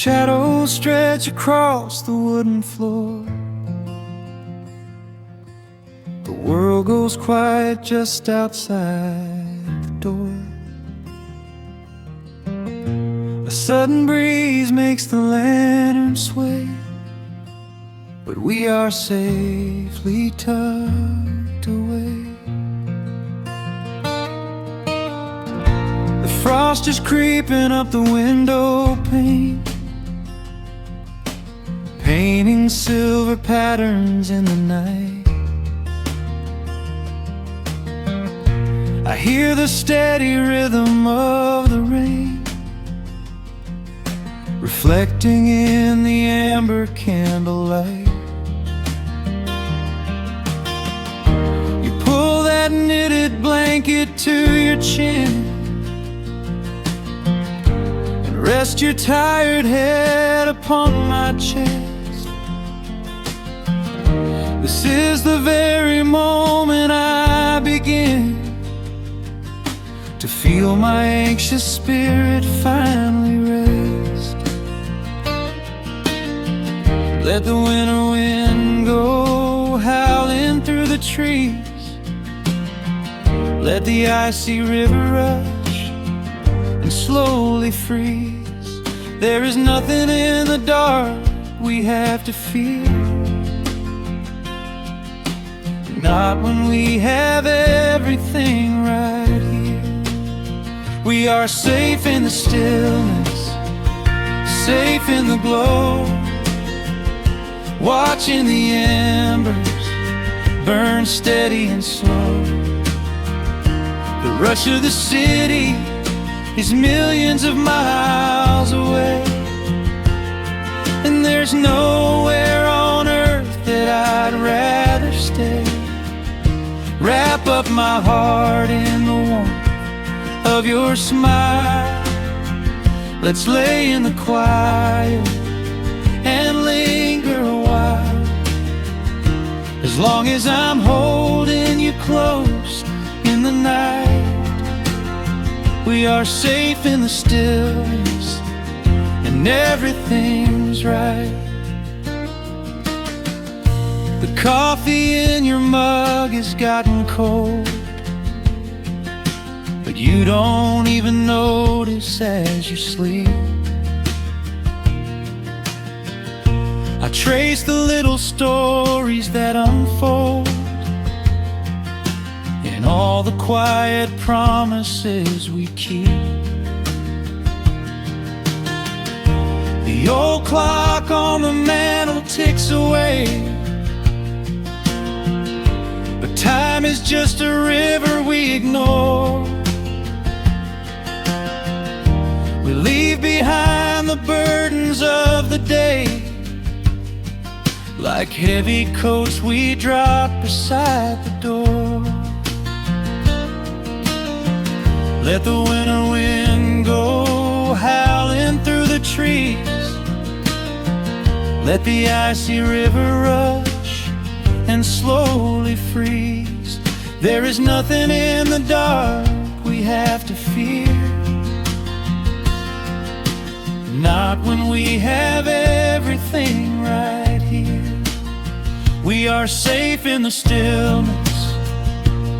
Shadows stretch across the wooden floor. The world goes quiet just outside the door. A sudden breeze makes the lantern sway, but we are safely tucked away. The frost is creeping up the window pane, painting silver patterns in the night. I hear the steady rhythm of the rain, reflecting in the amber candlelight. You pull that knitted blanket to your chin and rest your tired head upon my chest. This is the very moment I begin to feel my anxious spirit finally rest. Let the winter wind go howling through the trees. Let the icy river rush and slowly freeze. There is nothing in the dark we have to fear, not when we have everything right here. We are safe in the stillness, safe in the glow, watching the embers burn steady and slow. The rush of the city is millions of miles away, and there's nowhere on earth that I'd rather stay. Wrap up my heart in the warmth of your smile. Let's lay in the quiet and linger a while. As long as I'm holding you close in the night, we are safe in the stillness and everything's right. The coffee in your mug has gotten cold, but you don't even notice as you sleep. I trace the little stories that unfold in all the quiet promises we keep. The old clock on the mantle ticks away, but time is just a river we ignore. We leave behind the burdens of the day, like heavy coats we drop beside the door. Let the winter wind go howling through the trees. Let the icy river rush and slowly freeze. There is nothing in the dark we have to fear, not when we have everything right here. We are safe in the stillness,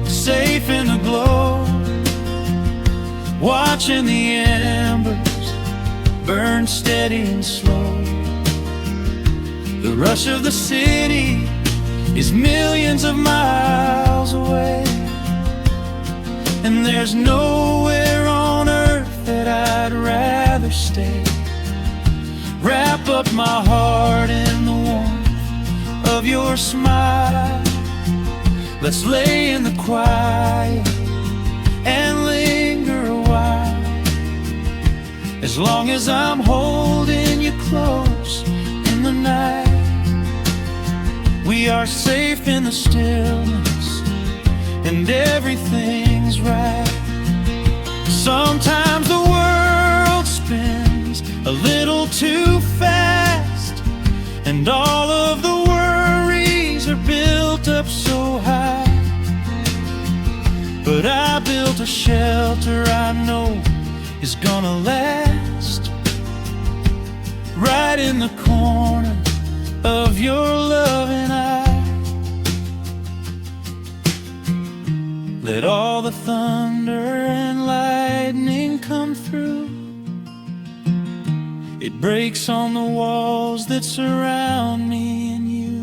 safe in the glow, watching the embers burn steady and slow. The rush of the city is millions of miles away, and there's nowhere on earth that I'd rather stay. Wrap up my heart in the warmth of your smile. Let's lay in the quiet and linger a while. As long as I'm holding you close in the night, we are safe in the stillness and everything's right. Sometimes the world spins a little too fast, and all of the worries are built up so high. But I built a shelter I know is gonna last. in the corner of your loving eye. Let all the thunder and lightning come through. It breaks on the walls that surround me and you.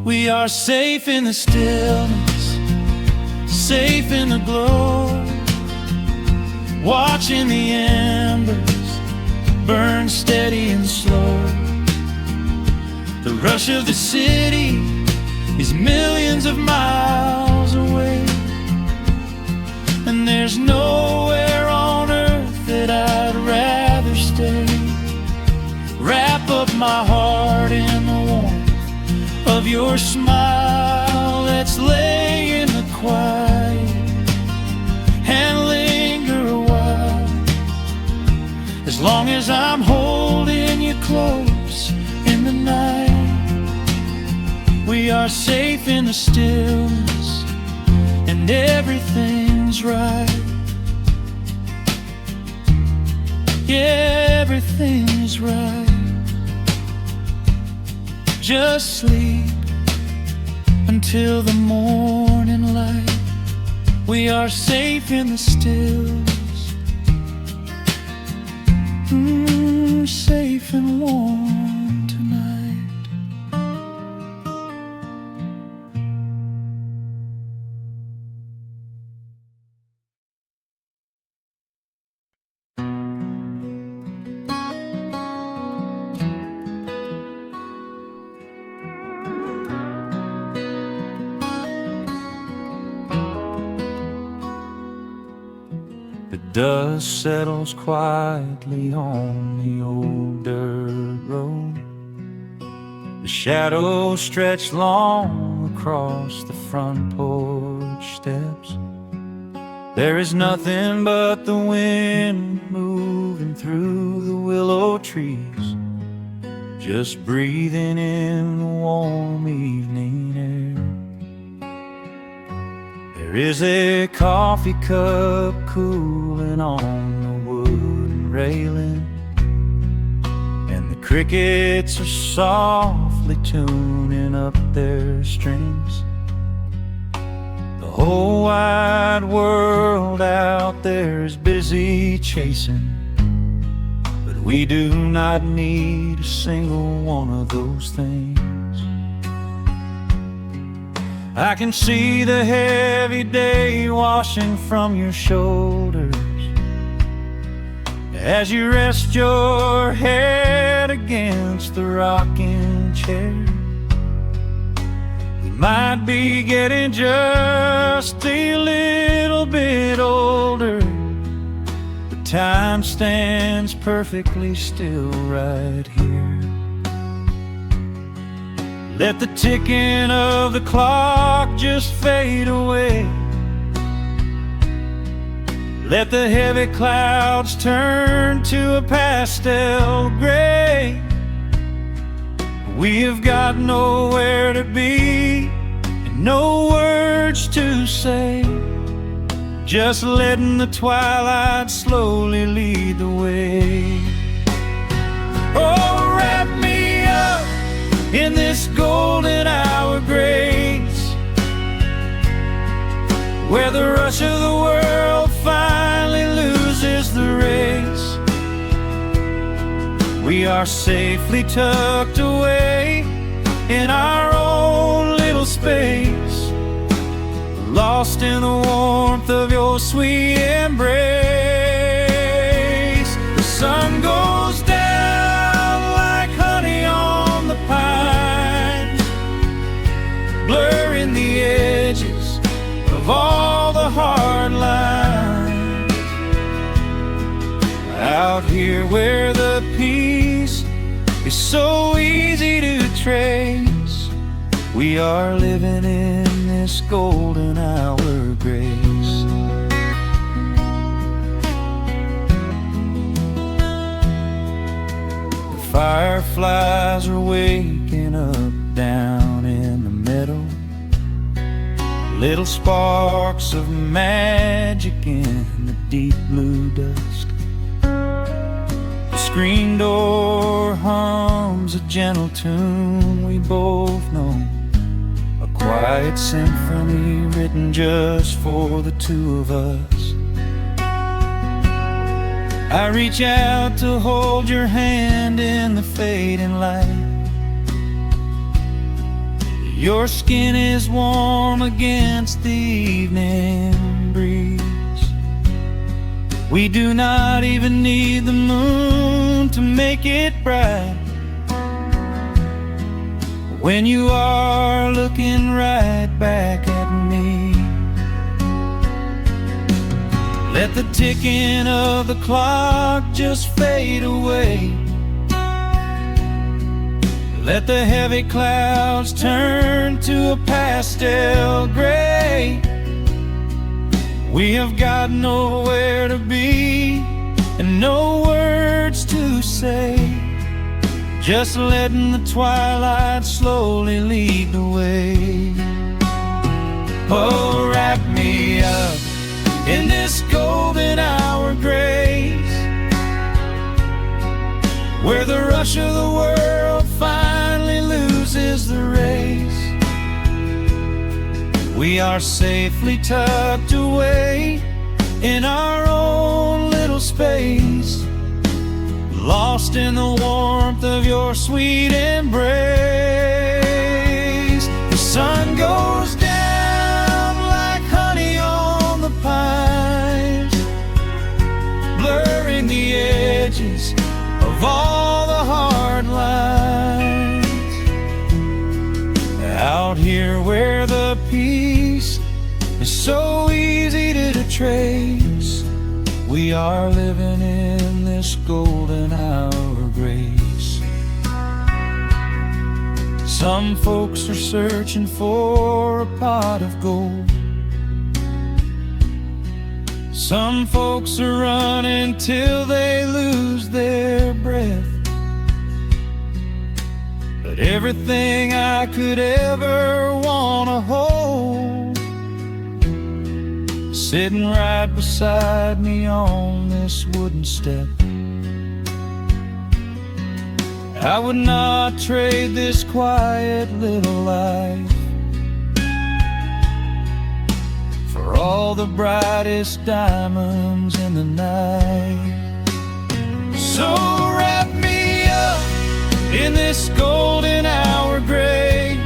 We are safe in the stillness, safe in the glow, watching the embers burn steady and slow. The rush of the city is millions of miles away, and there's nowhere on earth that I'd rather stay. Wrap up my heart in the warmth of your smile. Let's lay in the quiet and linger a while. As long as I'm holding you close in the night, we are safe in the stillness, and everything's right. Yeah, everything is right. Just sleep until the morning light. We are safe in the stillness, safe and warm tonight. The dust settles quietly on the old dirt road. The shadows stretch long across the front porch steps. There is nothing but the wind moving through the willow trees, just breathing in the warm evening air. There is a coffee cup cooling on the wooden railing, and the crickets are softly tuning up their strings. The whole wide world out there is busy chasing, but we do not need a single one of those things. I can see the heavy day washing from your shoulders as you rest your head against the rocking chair. We might be getting just a little bit older, but time stands perfectly still right here. Let the ticking of the clock just fade away. Let the heavy clouds turn to a pastel gray. We have got nowhere to be and no words to say, just letting the twilight slowly lead the way. Oh, wrap me up in this golden hour grace, where the rush of the world finally loses the race. We are safely tucked away in our own little space, lost in the warmth of your sweet embrace. The sun goes down like honey on the pine, blurring the edges of all the hard lines. Out here where the peace is so easy to trace, we are living in this golden hour grace. The fireflies are waking up down in the meadow, little sparks of magic in the deep blue dusk. screen door hums a gentle tune we both know, a quiet symphony written just for the two of us. I reach out to hold your hand in the fading light. Your skin is warm against the evening breeze. We do not even need the moon to make it bright when you are looking right back at me. Let the ticking of the clock just fade away. Let the heavy clouds turn to a pastel gray. We have got nowhere to be and no words to say, just letting the twilight slowly lead the way. Oh, wrap me up in this golden hour grace, where the rush of the world finally loses the race. We are safely tucked away in our own little space, lost in the warmth of your sweet embrace. The sun goes down like honey on the pines, blurring the edges of all the hard lines. Out here where the peace is so easy to trace, we are living in this golden hour grace. Some folks are searching for a pot of gold. Some folks are running till they lose their breath. But everything I could ever want to hold, sitting right beside me on this wooden step. I would not trade this quiet little life for all the brightest diamonds in the night. So wrap me up in this golden hour grace,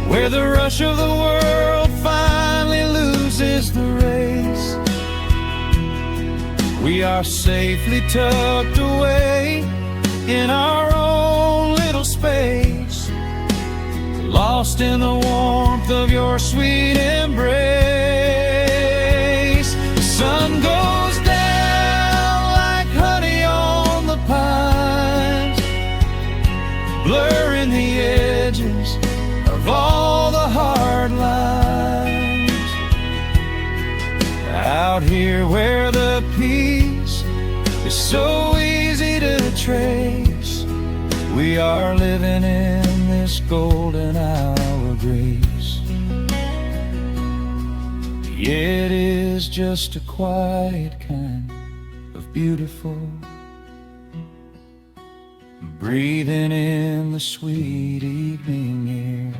where the rush of the world finally loses the race. We are safely tucked away in our own little space, lost in the warmth of your sweet embrace. The sun goes down like honey on the pines, blurring the edges of all the hard lines. Out here where the peace is so easy to trace, we are living in this golden hour grace. Yeah, it is just a quiet kind of beautiful, breathing in the sweet evening air.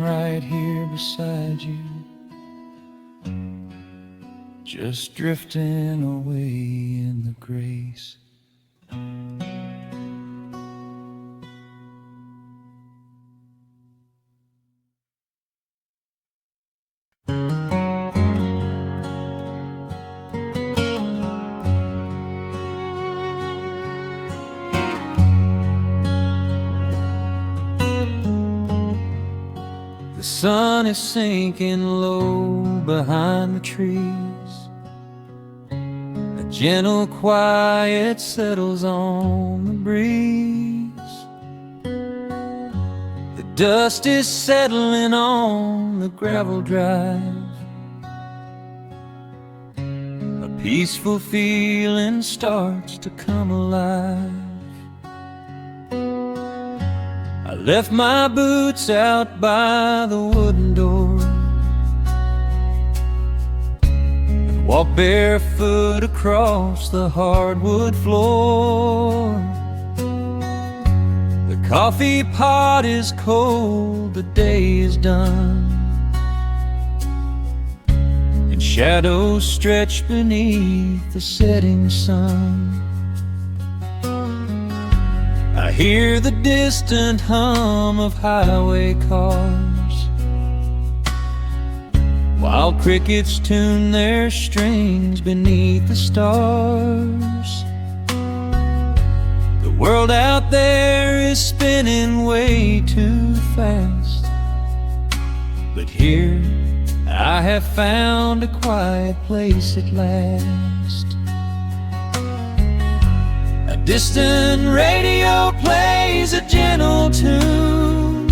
Right here beside you, just drifting away in the grace. The sun is sinking low behind the trees. A gentle quiet settles on the breeze. The dust is settling on the gravel drive. A peaceful feeling starts to come alive. I left my boots out by the wooden door. walk barefoot across the hardwood floor. The coffee pot is cold, the day is done, and shadows stretch beneath the setting sun. I hear the distant hum of highway cars, while crickets tune their strings beneath the stars. The world out there is spinning way too fast, but here I have found a quiet place at last. A distant radio plays a gentle tune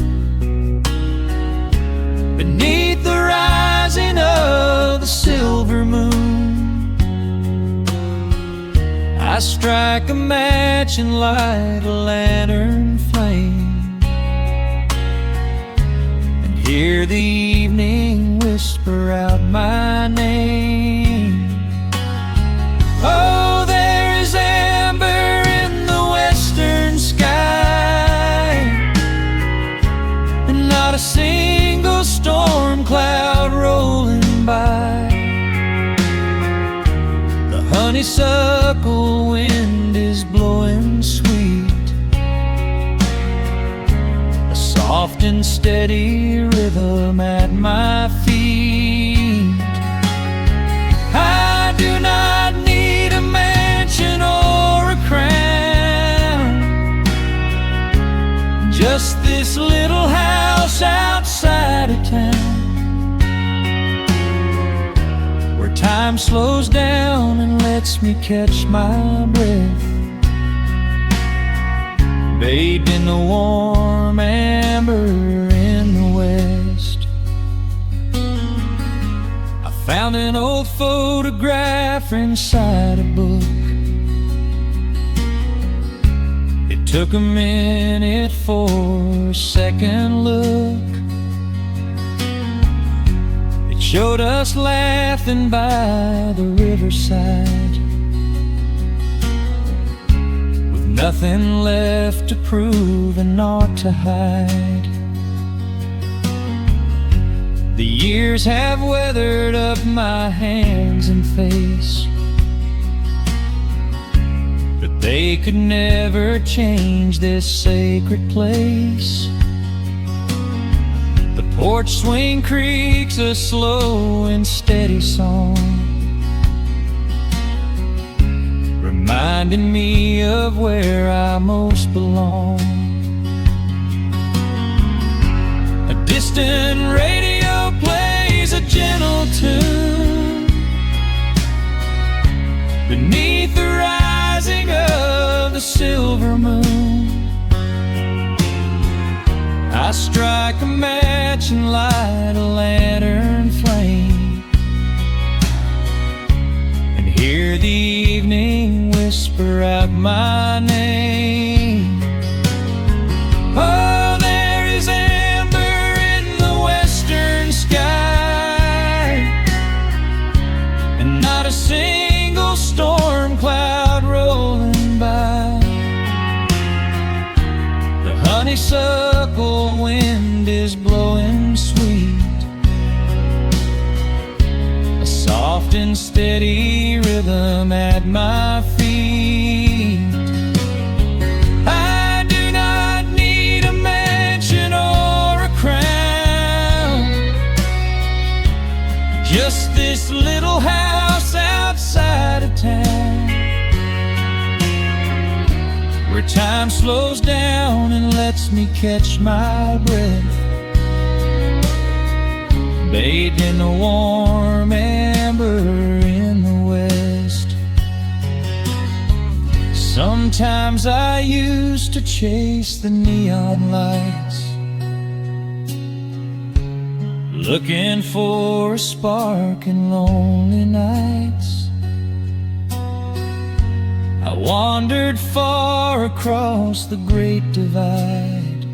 beneath the rising of the silver moon. I strike a match and light a lantern flame, and hear the evening whisper out my name. Oh, there is amber in the western sky, and not a single storm cloud rolling by. The honeysuckle wind is blowing sweet, a soft and steady rhythm at my feet. I do not need a mansion or a crown, just this little house outside of town, where time slows down and lets me catch my breath, bathed in the warm amber in the west. I found an old photograph inside a book. It took a minute for a second look. It showed us laughing by the riverside, with nothing left to prove and naught to hide. The years have weathered up my hands and face, but they could never change this sacred place. The porch swing creaks a slow and steady song, reminding me of where I most belong. A distant radio plays a gentle tune beneath the rising of the silver moon. I strike a match and light a lantern flame, and hear the evening whisper out my name. Oh, there is amber in the western sky, and not a single storm cloud rolling by. The honeysuckle wind is blowing sweet, a soft and steady rhythm at my feet. I do not need a mansion or a crown, just this little house outside of town, where time slows down and lets me catch my breath, bathed in the warm amber in the west. Sometimes I used to chase the neon lights, looking for a spark in lonely nights. I wandered far across the great divide,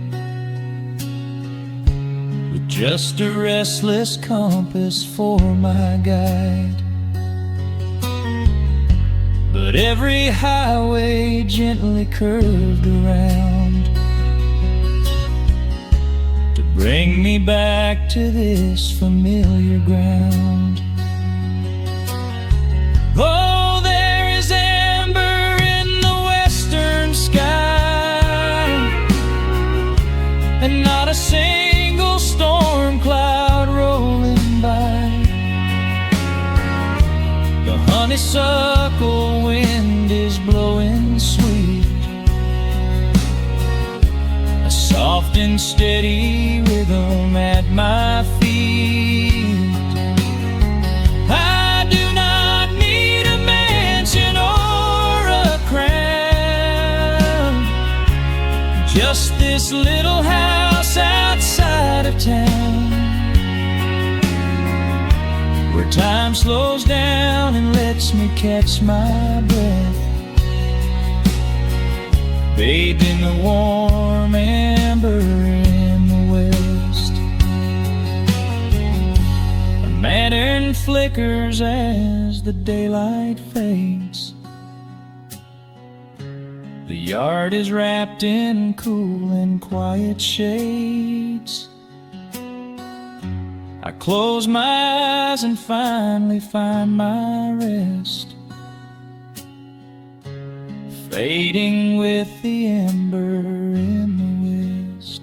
with just a restless compass for my guide. but every highway gently curved around to bring me back to this familiar ground. Oh, there is amber in the western sky, and not a single storm cloud rolling by. The honeysuckle wind is blowing sweet, a soft and steady rhythm at my feet. I do not need a mansion or a crown, just this little house outside of town, where time slows down and lets me catch my breath, bathed in the warm amber in the west. A lantern flickers as the daylight fades. The yard is wrapped in cool and quiet shades. I close my eyes and finally find my rest, fading with the ember in the west.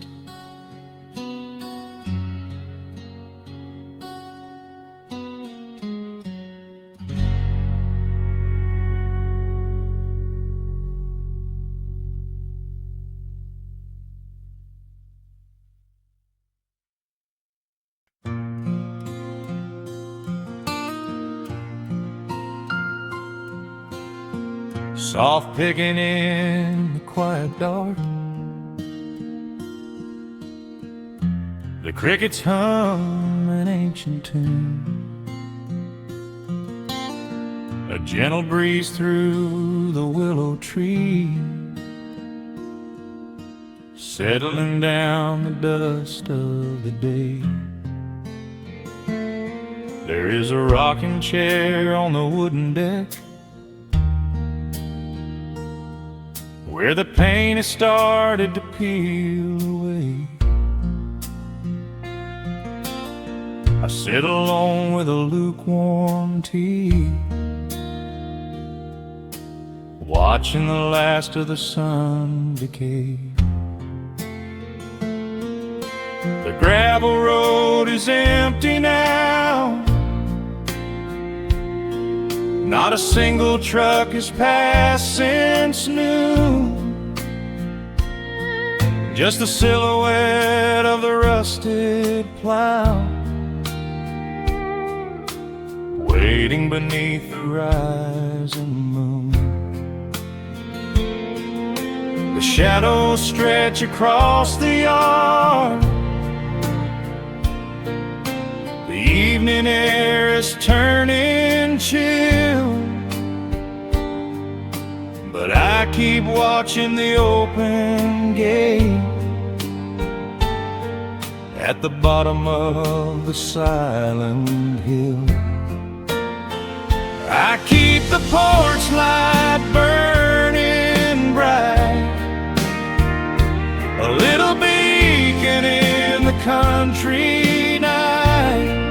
Soft picking in the quiet dark, the crickets hum an ancient tune, a gentle breeze through the willow tree, settling down the dust of the day. There is a rocking chair on the wooden deck, where the paint has started to peel away. I sit alone with a lukewarm tea, watching the last of the sun decay. The gravel road is empty now, not a single truck has passed since noon, just the silhouette of the rusted plow, waiting beneath the rising moon. The shadows stretch across the yard, the evening air is turning chill, but I keep watching the open gate at the bottom of the silent hill. I keep the porch light burning bright, a little beacon in the country night,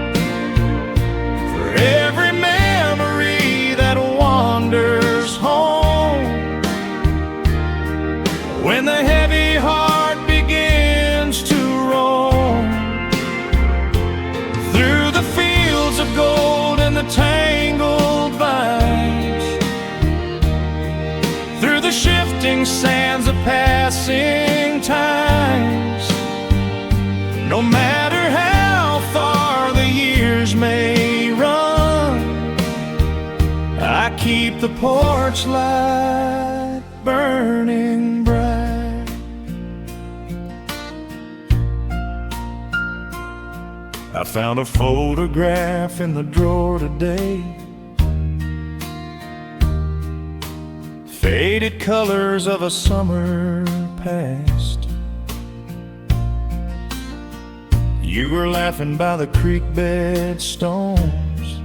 for every memory that wanders home, when the heavy heart begins to roam through the fields of gold and the tangled vines, through the shifting sands of passing times. No matter how far the years may run, I keep the porch light burning bright. I found a photograph in the drawer today, faded colors of a summer past. You were laughing by the creek bed stones,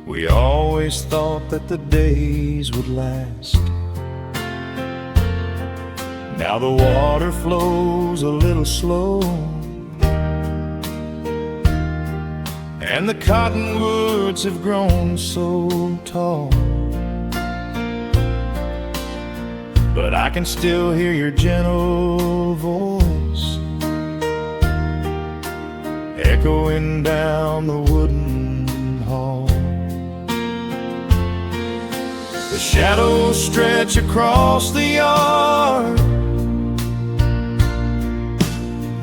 We always thought that the days would last. Now the water flows a little slow, and the cottonwoods have grown so tall. But I can still hear your gentle voice echoing down the wooden hall. The shadows stretch across the yard.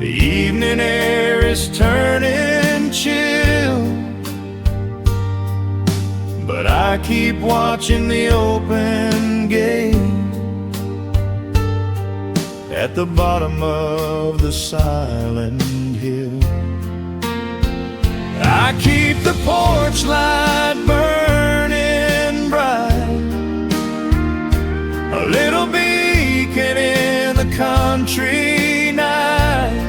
The evening air is turning chill, but I keep watching the open gate at the bottom of the silent hill. I keep the porch light burning bright, a little beacon in the country night,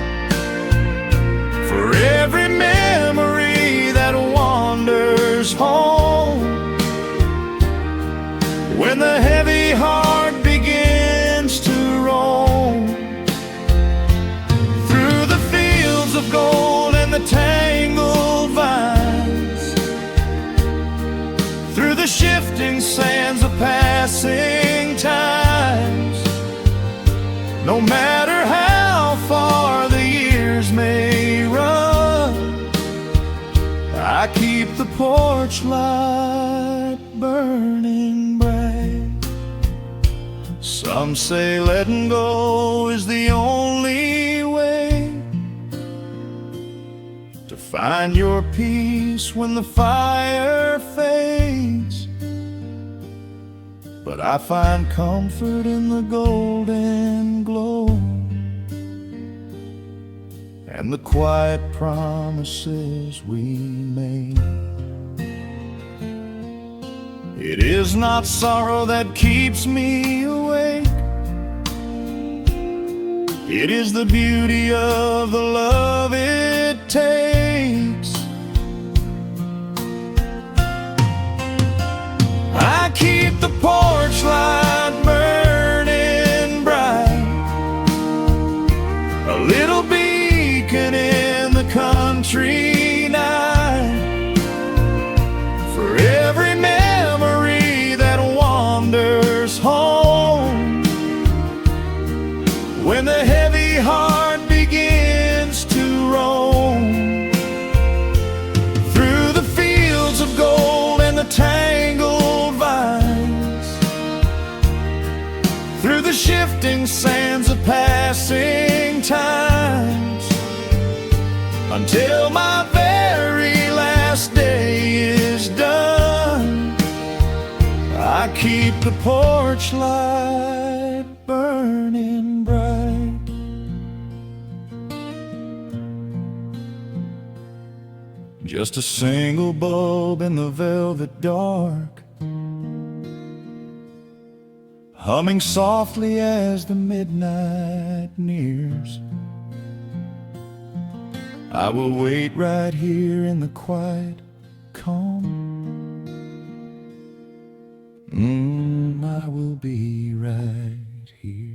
for every memory that wanders home. When the heavy heart begins to roam through the fields of gold and the tangled vines, through the shifting sands of passing times, no matter how far the years may run, I keep the porch light burning bright. Some say letting go is the only way to find your peace when the fire fades, but I find comfort in the golden glow and the quiet promises we made. It is not sorrow that keeps me awake, it is the beauty of the love it takes. I keep the porch light burning bright, a little beacon in the country night, for every memory that wanders home. When the heavy heart begins to roam through the fields of gold and the tangled vines, through the shifting sands of passing times, until my very last day is done, I keep the porch light burning bright. Just a single bulb in the velvet dark, humming softly as the midnight nears. I will wait right here in the quiet calm. I will be right here.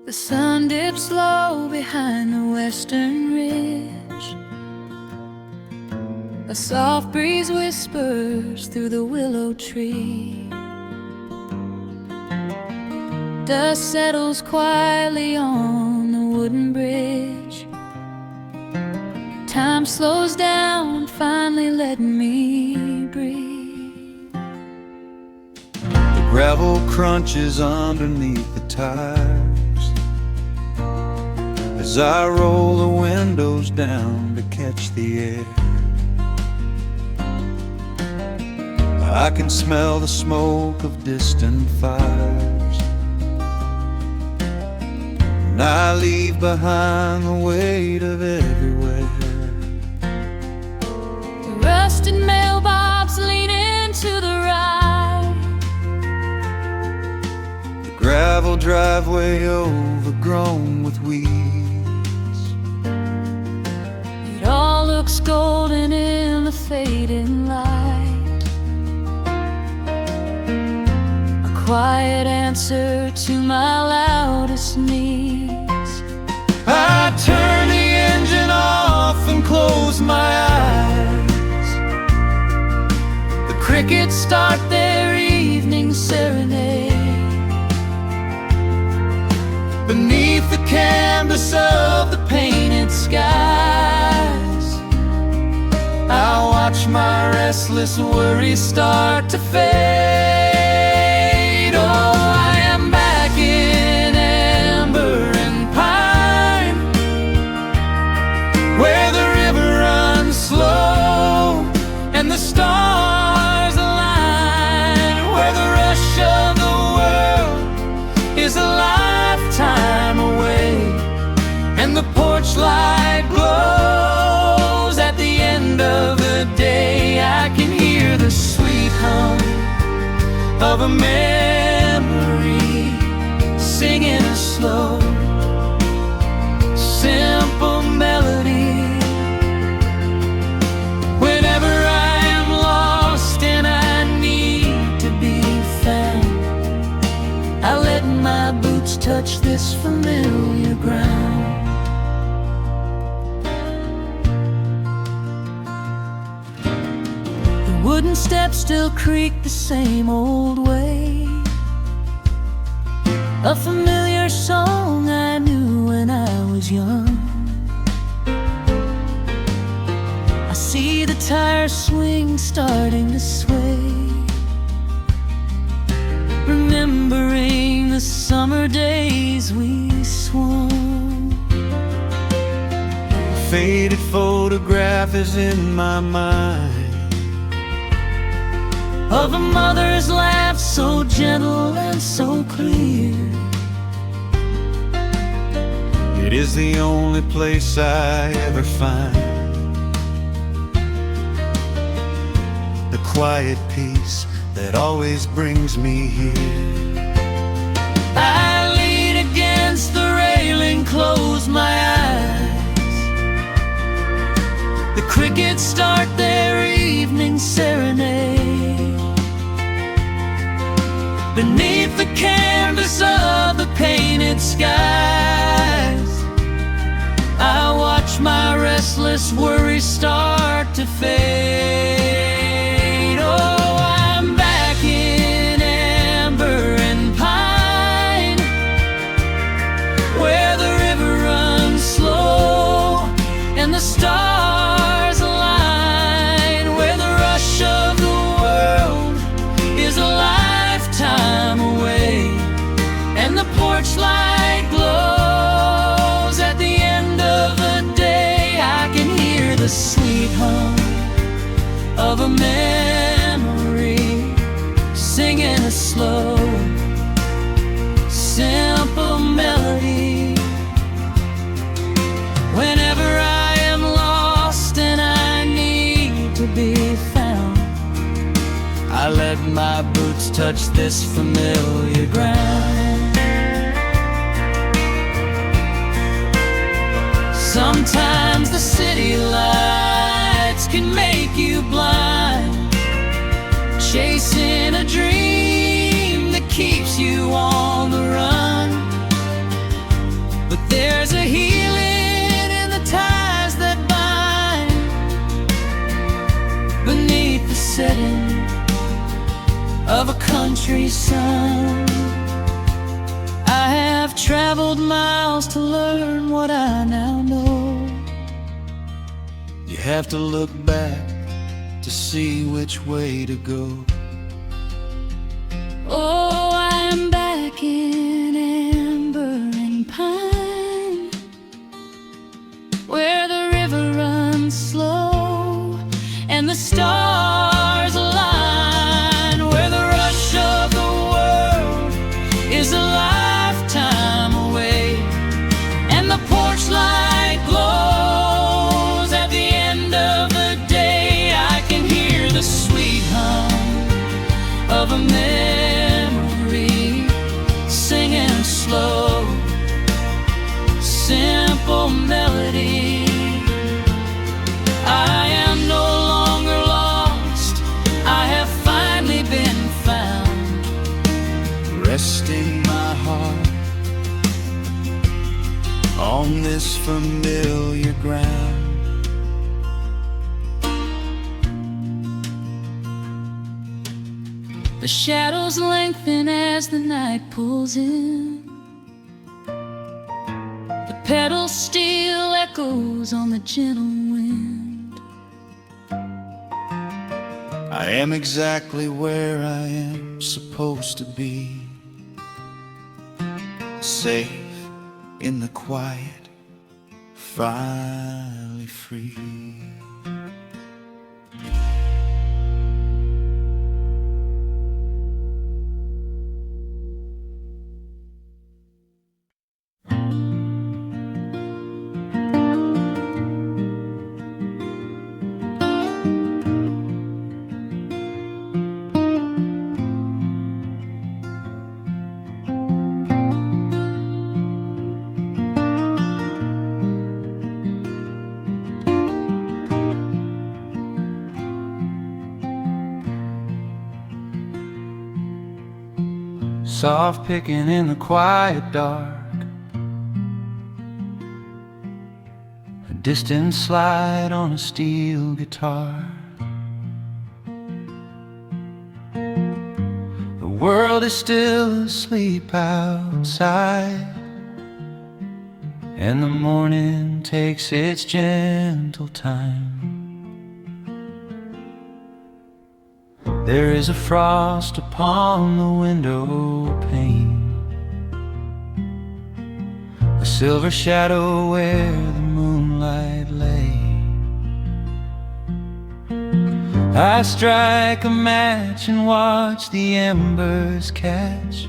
The sun dips low behind the western ridge. A soft breeze whispers through the willow tree. Dust settles quietly on the wooden bridge. Time slows down, finally letting me breathe. The gravel crunches underneath the tires as I roll the windows down to catch the air. I can smell the smoke of distant fires, and I leave behind the weight of every driveway overgrown with weeds. It all looks golden in the fading light, a quiet answer to my loudest needs. I turn the engine off and close my eyes. The crickets start their evening serenade. Beneath the canvas of the painted skies, I watch my restless worries start to fade. Oh, I am back in amber and pine, where the river runs slow and the stars align, where the rush of the world is a lifetime away, and the porch light glows at the end of the day. I can hear the sweet hum of a memory singing a slow, simple melody. Whenever I am lost and I need to be found, I let my boots touch this familiar ground. The wooden steps still creak the same old way, a familiar song I knew when I was young. I see the tires swing starting to sway, remembering the summer days we swung. A faded photograph is in my mind, of a mother's laugh so gentle and so clear. it is the only place I ever find the quiet peace that always brings me here. I lean against the railing, close my eyes. The crickets start their evening serenade. Beneath the canvas of the painted skies, I watch my restless worries start to fade. Oh, I'm back in amber and pine, where the river runs slow and the stars align, where the rush of the world is a lifetime away, and the porch light glows at the end of the day. I can hear the sweet hum of a memory singing a slow, simple melody. Whenever I am lost and I need to be found, I let my boots touch this familiar ground. Sometimes the city lights can make you blind, chasing a dream that keeps you on the run. But there's a healing in the ties that bind beneath the setting of a country sun. I have traveled miles to learn what I now know. You have to look back to see which way to go. Oh, I'm back in amber and pine, where the river runs slow and the stars align, where the rush of the world is a lifetime away, and the porch light glows at the end of the day. I can hear the sweet hum familiar ground. The shadows lengthen as the night pulls in. The pedal steel echoes on the gentle wind. I am exactly where I am supposed to be, safe in the quiet, finally free. Soft picking in the quiet dark, a distant slide on a steel guitar. The world is still asleep outside, and the morning takes its gentle time. There is a frost upon the window pane, a silver shadow where the moonlight lay. I strike a match and watch the embers catch,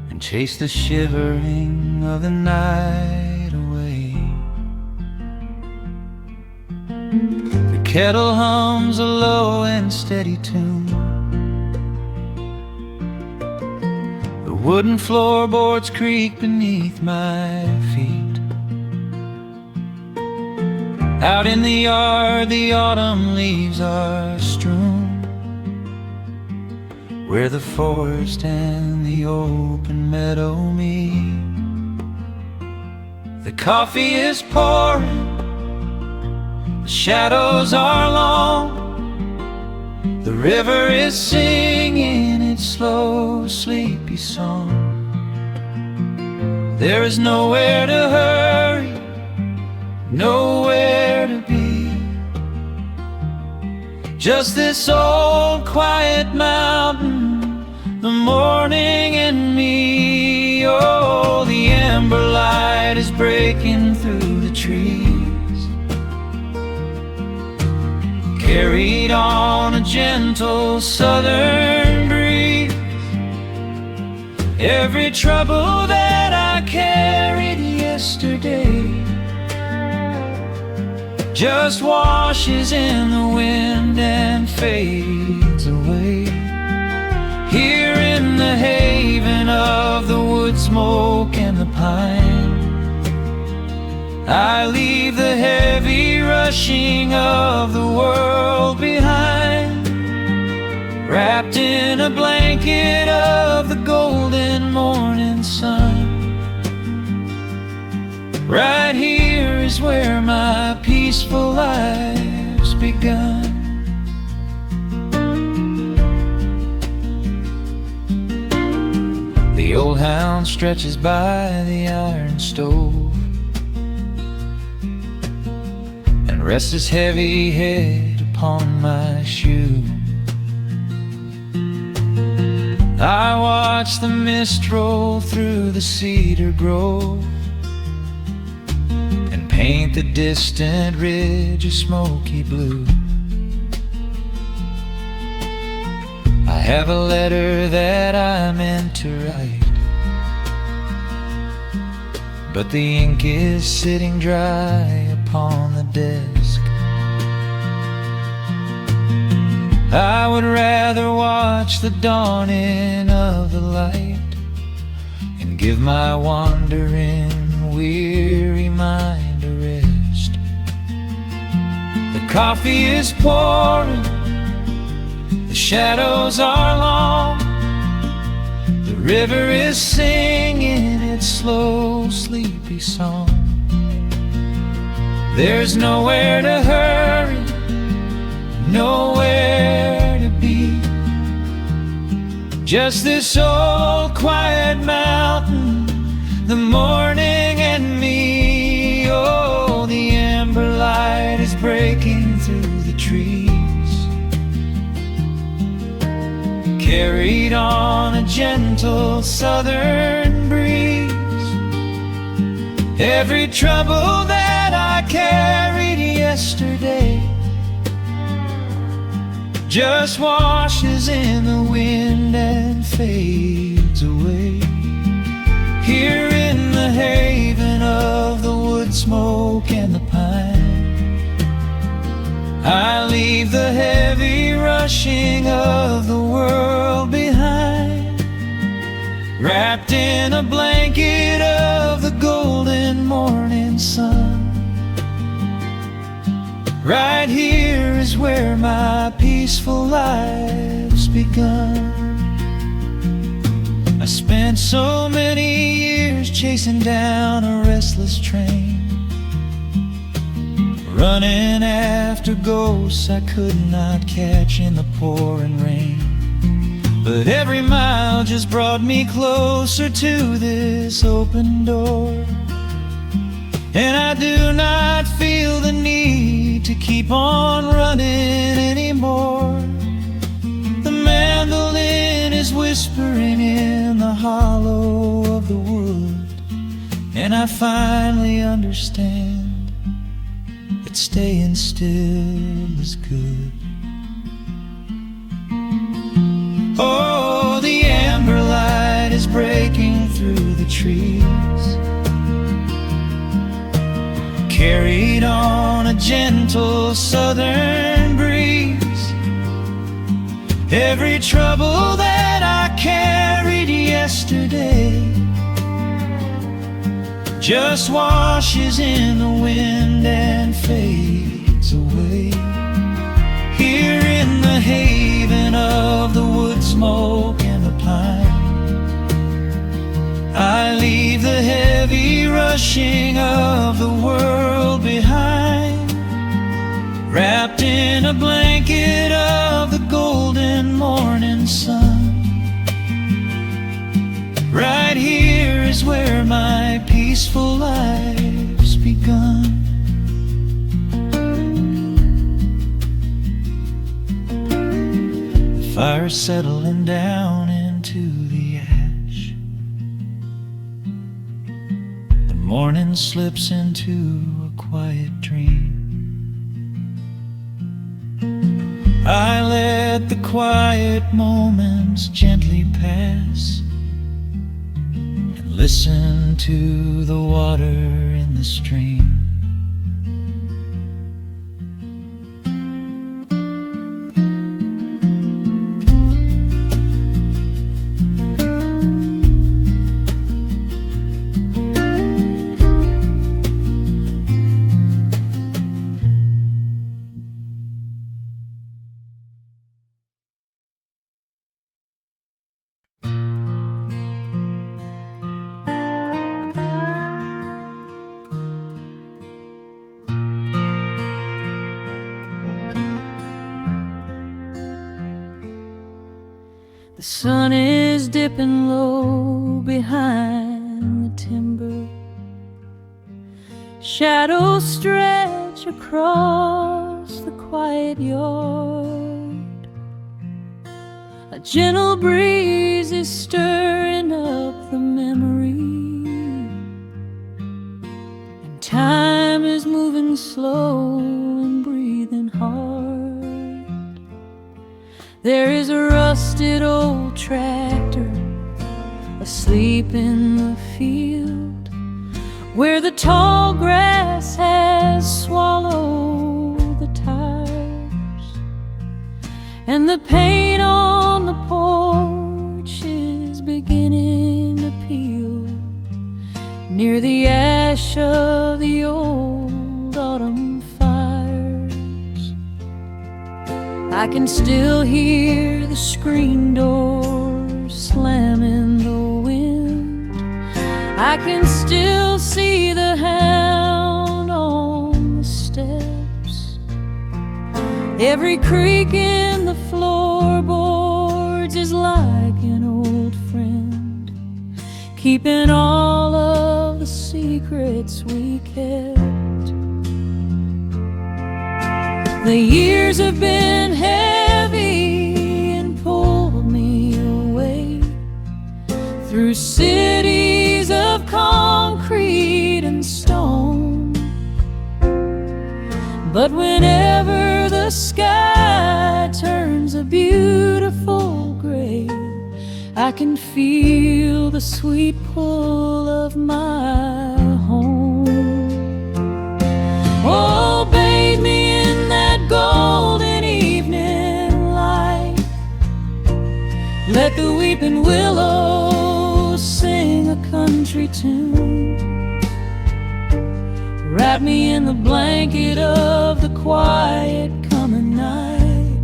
and chase the shivering of the night away. The kettle hums a low and steady tune, the wooden floorboards creak beneath my feet. Out in the yard the autumn leaves are strewn, where the forest and the open meadow meet. The coffee is pouring, the shadows are long, the river is singing its slow, sleepy song. There is nowhere to hurry, nowhere to be, just this old quiet mountain, the morning and me. Oh, the amber light is breaking through the trees, carried on a gentle southern breeze. Every trouble that I carried yesterday just washes in the wind and fades away. Here in the haven of the wood smoke and the pine, I leave the heavy rushing of the world behind, wrapped in a blanket of the golden morning sun. Right here is where my peaceful life's begun. The old hound stretches by the iron stove and rests his heavy head upon my shoe. I watch the mist roll through the cedar grove and paint the distant ridge a smoky blue. I have a letter that I meant to write, but the ink is sitting dry upon the desk. I would rather watch the dawning of the light and give my wandering, weary mind a rest. The coffee is pouring, the shadows are long, the river is singing its slow, sleepy song. There's nowhere to hurry, nowhere to be. Just this old quiet mountain, the morning and me. Oh, the amber light is breaking through the trees, carried on a gentle southern breeze. Every trouble that I carried yesterday just washes in the wind and fades away. Here in the haven of the wood smoke and the pine, I leave the heavy rushing of the world behind, wrapped in a blanket of the golden morning sun. Right here is where my peaceful life's begun. I spent so many years chasing down a restless train, running after ghosts I could not catch in the pouring rain. But every mile just brought me closer to this open door, and I do not feel the need to keep on running anymore. The mandolin is whispering in the hollow of the wood, and I finally understand that staying still is good. Oh, the amber light is breaking through the trees, carried on a gentle southern breeze. Every trouble that I carried yesterday just washes in the wind and fades away. Here in the haven of the wood smoke and the pine, I leave the heavy rushing of the world behind, wrapped in a blanket of the golden morning sun. Right here is where my peaceful life's begun. The fire's settling down into the ash, the morning slips into a quiet dream. I let the quiet moments gently pass and listen to the water in the stream. The sun is dipping low behind the timber. Shadows stretch across the quiet yard. A gentle breeze is stirring up the memory, and time is moving slow and breathing hard. There is a rusted old tractor asleep in the field, where the tall grass has swallowed the tires, and the paint on the porch is beginning to peel near the ash of the old autumn fires. I can still hear the screen door slam in the wind. I can still see the hound on the Every creak in the floorboards is like an old friend, keeping all of the secrets we kept. The years have been heavy and pulled me away through cities of concrete and stone. But whenever the sky turns a beautiful gray, I can feel the sweet pull of my home. Oh, bathe me in that golden evening light. Let the weeping willows sing a country tune. Wrap me in the blanket of the quiet coming night,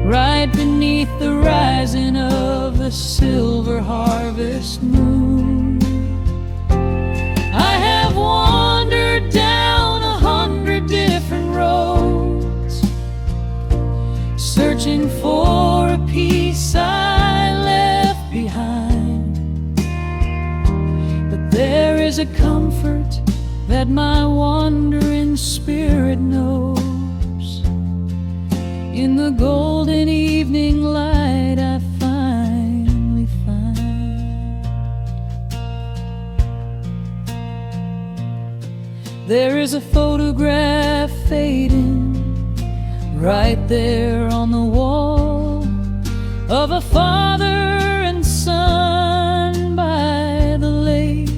right beneath the rising of the silver harvest moon. I have wandered down 100 different roads, searching for a piece I left behind. But there is a comfort that my wandering spirit knows. In the golden evening light I finally find. There is a photograph fading right there on the wall of a father and son by the lake.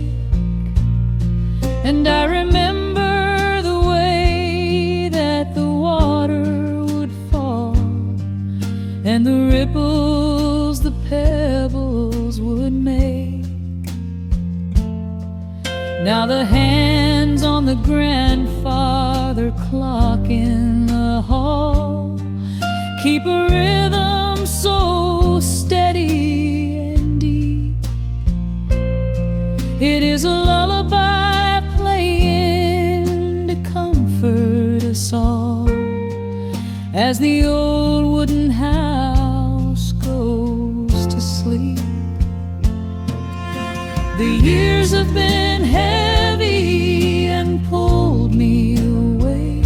And I remember the way that the water would fall, and the ripples the pebbles would make. Now the hands on the grandfather clock in the hall keep a rhythm so steady and deep. It is a lullaby playing to comfort us all as the old wooden house goes to sleep. The years have been heavy and pulled me away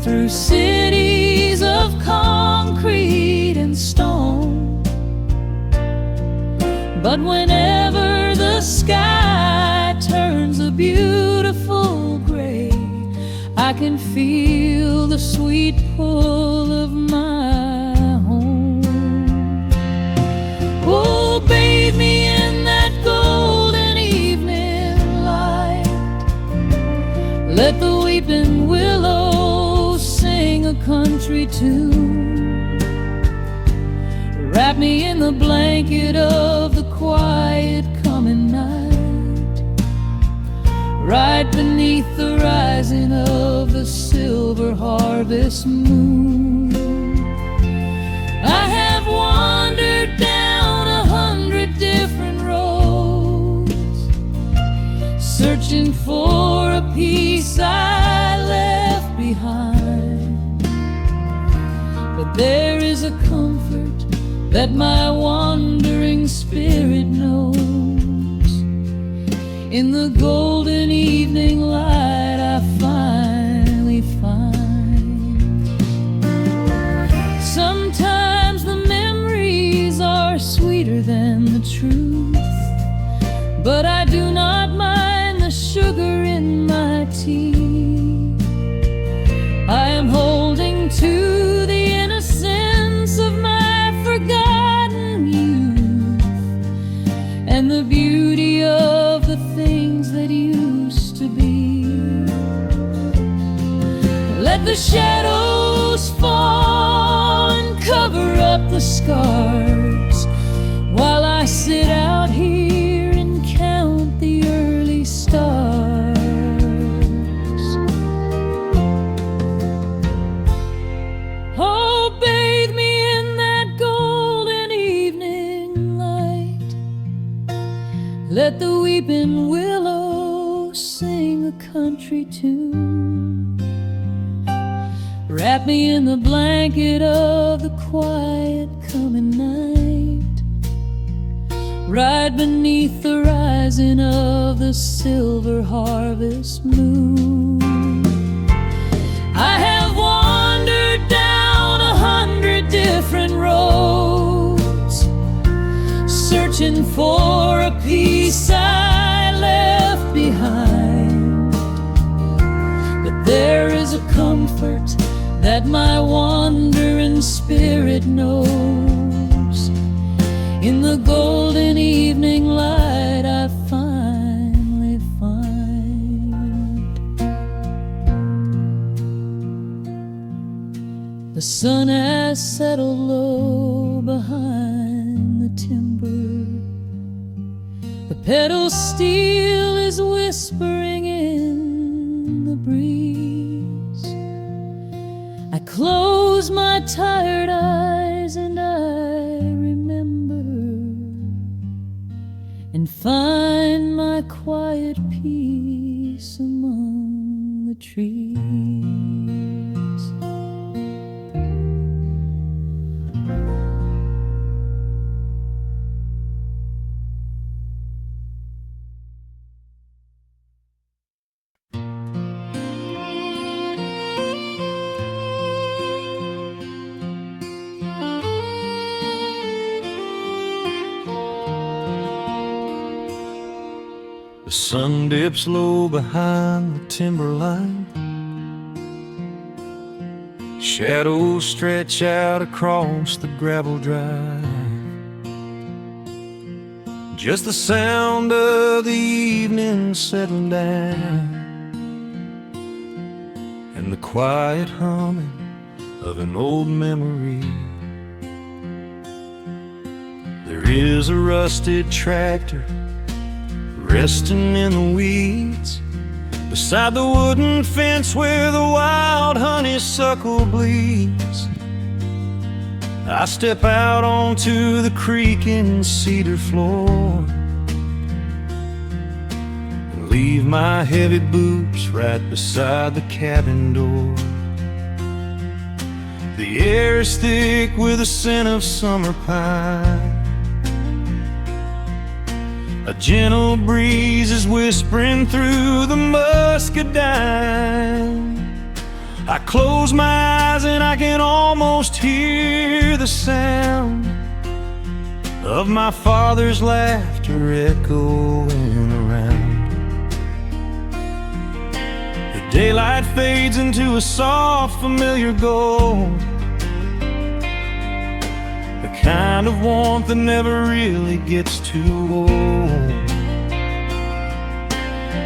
through cities of concrete and stone. But whenever the sky turns a beautiful gray, I can feel the sweet pull of my home. Oh, bathe me in that golden evening light. Let the weeping willows sing a country tune. Wrap me in the blanket of the quiet coming night, right beneath the rising of the silver harvest moon. I have wandered down 100 different roads, searching for a piece I left behind. But there is a comfort that my wandering spirit knows. In the golden evening light I finally find. Sometimes the memories are sweeter than the truth, but I do not mind the sugar in my tea. I am holding to the innocence of my forgotten youth and the beauty of the things that used to be. Let the shadows fall and cover up the scars while I sit out here and count the early stars. Oh, bathe me in that golden evening light. Let the weeping willow sing a country tune. Wrap me in the blanket of the quiet coming night, right beneath the rising of the silver harvest moon. I have wandered down 100 different roads, searching for a peace I left behind. But there is a comfort that my wandering spirit knows. In the golden evening light I finally find. The sun has settled low behind the timber. The pedal steel is whispering in the breeze. I close my tired eyes and I remember, and find my quiet peace among the trees. The sun dips low behind the timberline. Shadows stretch out across the gravel drive. Just the sound of the evening settling down, and the quiet humming of an old memory. There is a rusted tractor resting in the weeds beside the wooden fence where the wild honeysuckle bleeds. I step out onto the creaking cedar floor and leave my heavy boots right beside the cabin door. The air is thick with the scent of summer pine. A gentle breeze is whispering through the muscadine. I close my eyes and I can almost hear the sound of my father's laughter echoing around. The daylight fades into a soft, familiar gold, the kind of warmth that never really gets too old.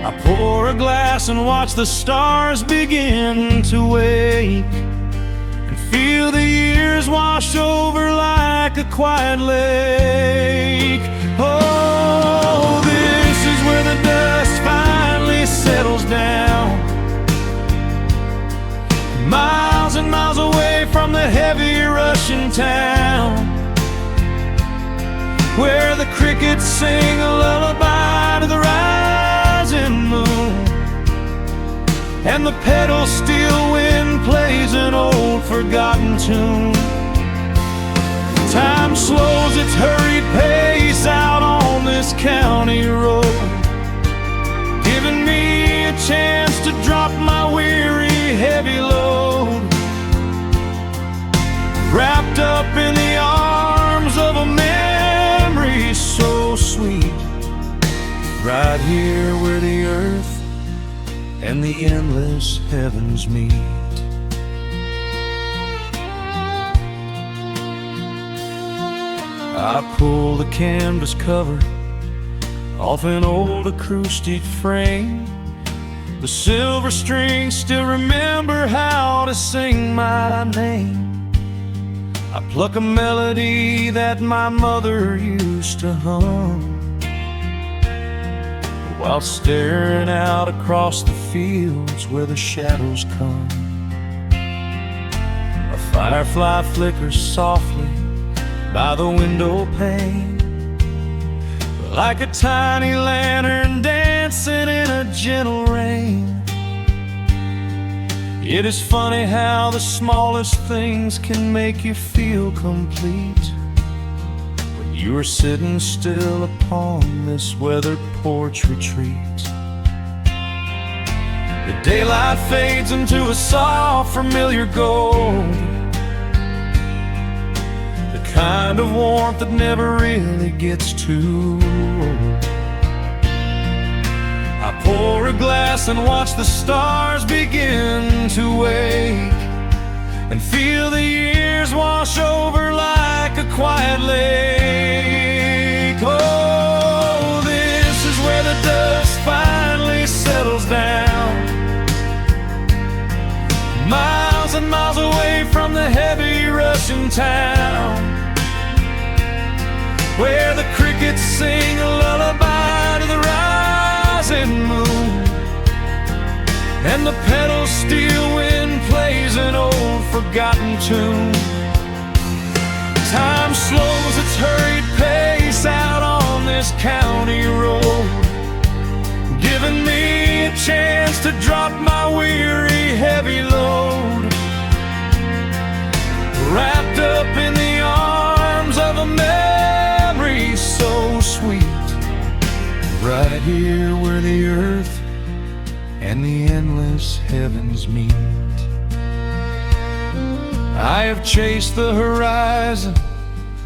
I pour a glass and watch the stars begin to wake, and feel the years wash over like a quiet lake. Oh, this is where the dust finally settles down, miles and miles away from the heavy Russian town, where the crickets sing a lullaby to the rising moon, and the pedal steel wind plays an old forgotten tune. Time slows its hurried pace out on this county road, giving me a chance to drop my weary heavy load, wrapped up in the arms of a memory so sweet, right here where the earth and the endless heavens meet. I pull the canvas cover off an old acoustic frame. The silver strings still remember how to sing my name. I pluck a melody that my mother used to hum while staring out across the fields where the shadows come. A firefly flickers softly by the window pane, like a tiny lantern dancing in a gentle rain. It is funny how the smallest things can make you feel complete when you are sitting still upon this weathered porch retreat. The daylight fades into a soft, familiar gold, the kind of warmth that never really gets too old. I pour a glass and watch the stars begin to wake, and feel the years wash over like a quiet lake. Oh, this is where the dust finally settles down, miles and miles away from the heavy rushing town, where the crickets sing a lullaby to the rising moon, and the pedal steel wind plays an old forgotten tune. Time slows its hurried pace out on this county road, giving me a chance to drop my weary heavy load, wrapped up in the arms of a memory so sweet, right here where the earth and the endless heavens meet. I have chased the horizon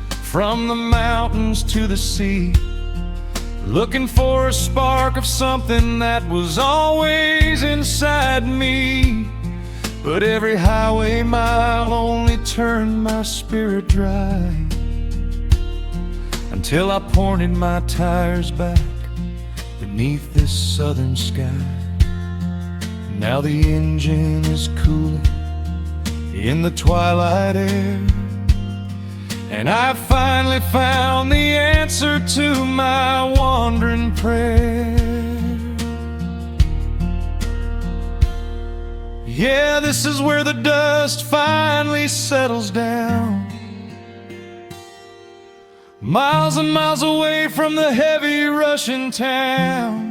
from the mountains to the sea, looking for a spark of something that was always inside me. But every highway mile only turned my spirit dry, until I pointed my tires back beneath this southern sky. Now the engine is cooling in the twilight air, and I've finally found the answer to my wandering prayer. Yeah, this is where the dust finally settles down, miles and miles away from the heavy rushing town,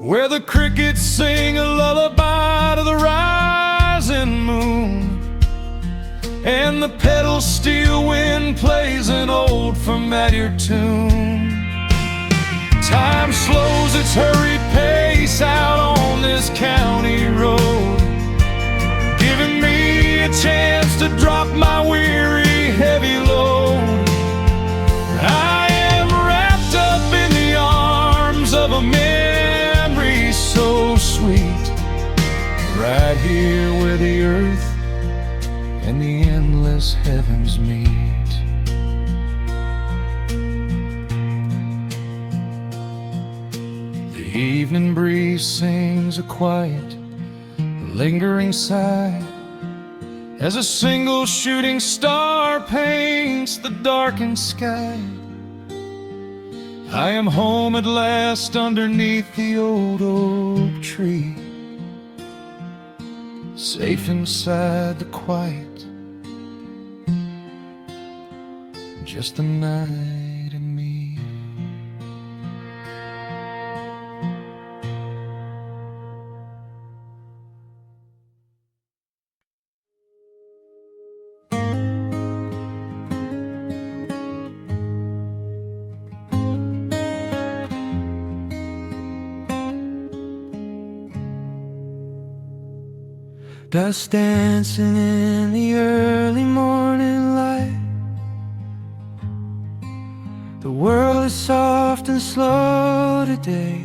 where the crickets sing a lullaby to the rising moon, and the pedal steel wind plays an old familiar tune. Time slows its hurried pace out on this county road, giving me a chance to drop my weary heavy load. I am wrapped up in the arms of a memory so sweet, right here where the earth and the endless heavens meet. The evening breeze sings a quiet, lingering sigh, as a single shooting star paints the darkened sky. I am home at last underneath the old oak tree, safe inside the quiet, just the night and me. Dust dancing in the early morning light. The world is soft and slow today,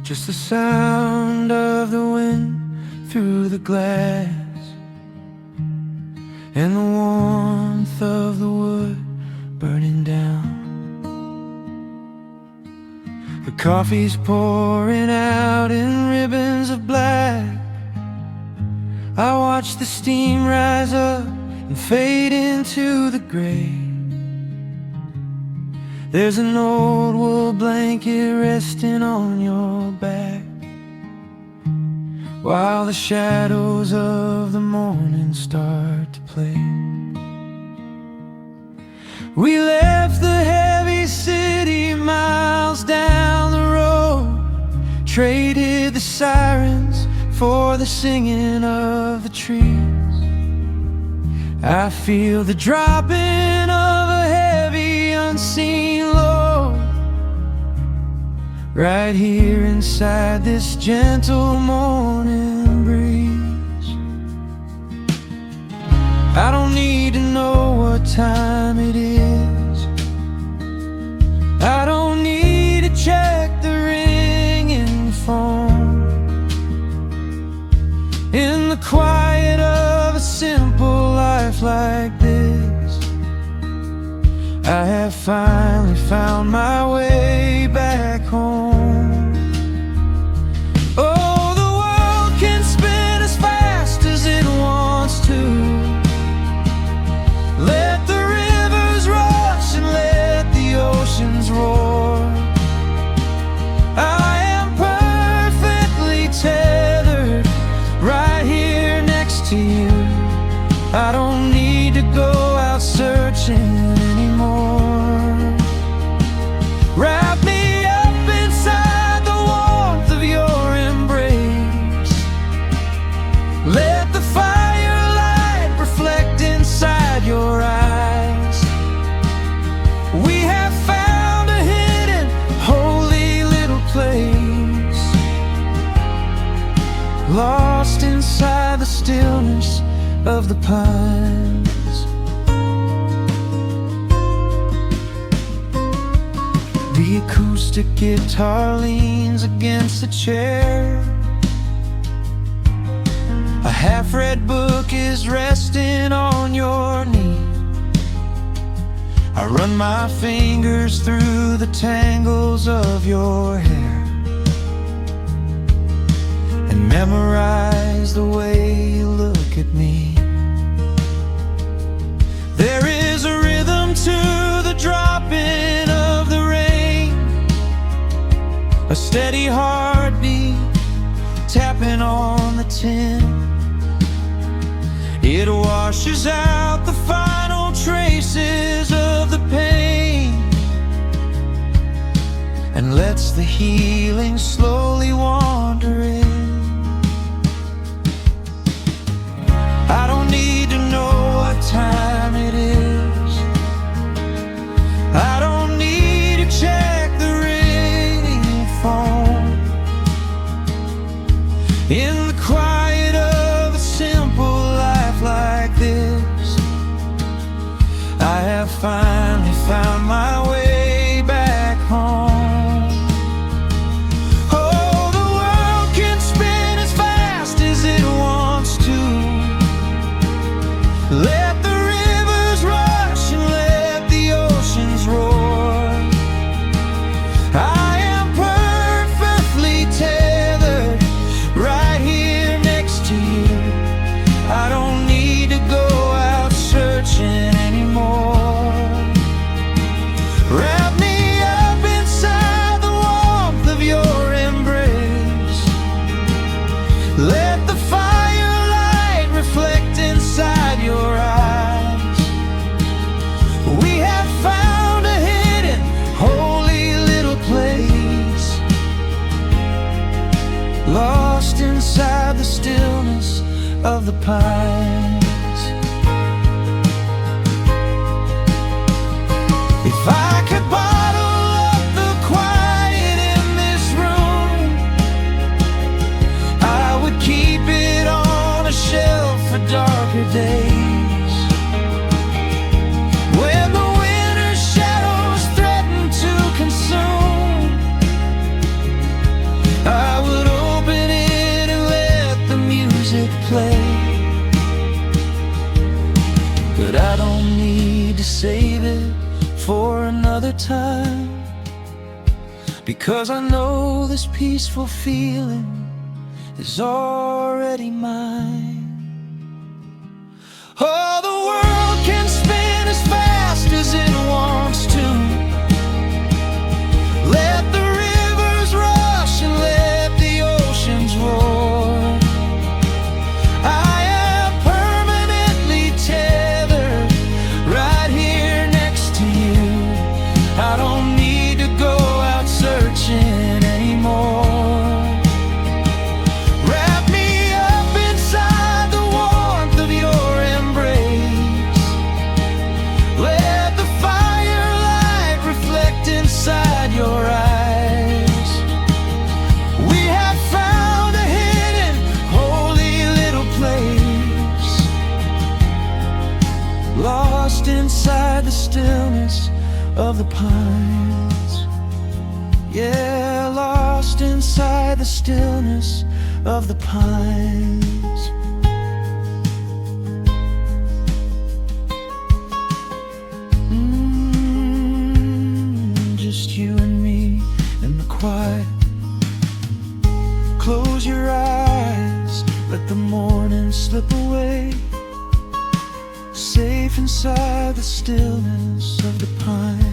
just the sound of the wind through the glass, and the warmth of the wood burning down. The coffee's pouring out in ribbons of black. I watch the steam rise up and fade into the gray. There's an old wool blanket resting on your back, while the shadows of the morning start to play. We left the heavy city miles down the road, Traded the sirens for the singing of the trees. I feel the dropping of a heavy unseen load right here inside this gentle morning breeze. I don't need to know what time it is. I don't need to check the ringing phone. In the quiet of a simple life like this, I have finally found my way back home. Oh, the world can spin as fast as it wants to. Let the rivers rush and let the oceans roar. I am perfectly tethered right here next to you. I don't need to go out searching anymore. Wrap me up inside the warmth of your embrace. Let the firelight reflect inside your eyes. We have found a hidden, holy little place, lost inside the stillness of the pines. The acoustic guitar leans against the chair. A half-read book is resting on your knee. I run my fingers through the tangles of your hair and memorize the way you look at me. There is a rhythm to the dropping of the rain, a steady heartbeat tapping on the tin. It washes out the final traces of the pain and lets the healing slowly wander in. I don't need to know what time it is. I don't need to check the ringing phone. In the quiet of a simple life like this, I have finally found my way back home. Oh, the world can spin as fast as it wants to. Let the rivers rush and let the oceans roar. I am perfectly tethered right here next to you. I don't need to go out searching anymore. Wrap me up inside the warmth of your embrace. Let the firelight reflect inside your eyes. We have found a hidden, holy little place, lost inside the stillness of the pines. If I could bottle up the quiet in this room, I would keep it on a shelf for darker days. When the winter's shadows threaten to consume, I would open it and let the music play. But I don't need to save it for another time, because I know this peaceful feeling is already mine. Oh, the world can spin as fast as it wants to. Let the rivers rush and let the oceans roar. I am permanently tethered right here next to you. I don't need to go out searching anymore. of the pines. Yeah, lost inside the stillness of the pines. Just you and me in the quiet. Close your eyes, let the morning slip away. Safe inside the stillness of the pine.